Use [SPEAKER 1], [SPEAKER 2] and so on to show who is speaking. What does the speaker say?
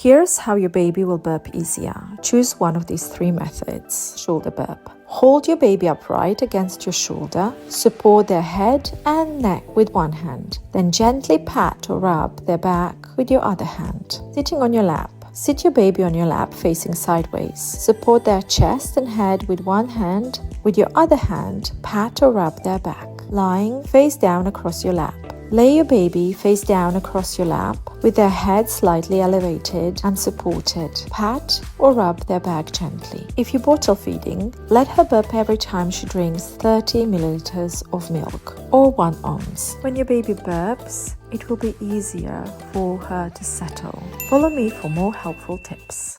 [SPEAKER 1] Here's how your baby will burp easier. Choose one of these 3 methods. Shoulder burp. Hold your baby upright against your shoulder. Support their head and neck with one hand. Then gently pat or rub their back with your other hand. Sitting on your lap. Sit your baby on your lap facing sideways. Support their chest and head with one hand. With your other hand, pat or rub their back. Lying face down across your lap. Lay your baby face down across your lap with their head slightly elevated and supported. Pat or rub their back gently. If you're bottle feeding, let her burp every time she drinks 30 milliliters of milk or 1 ounce. When your baby burps, it will be easier for her to settle. Follow me for more helpful tips.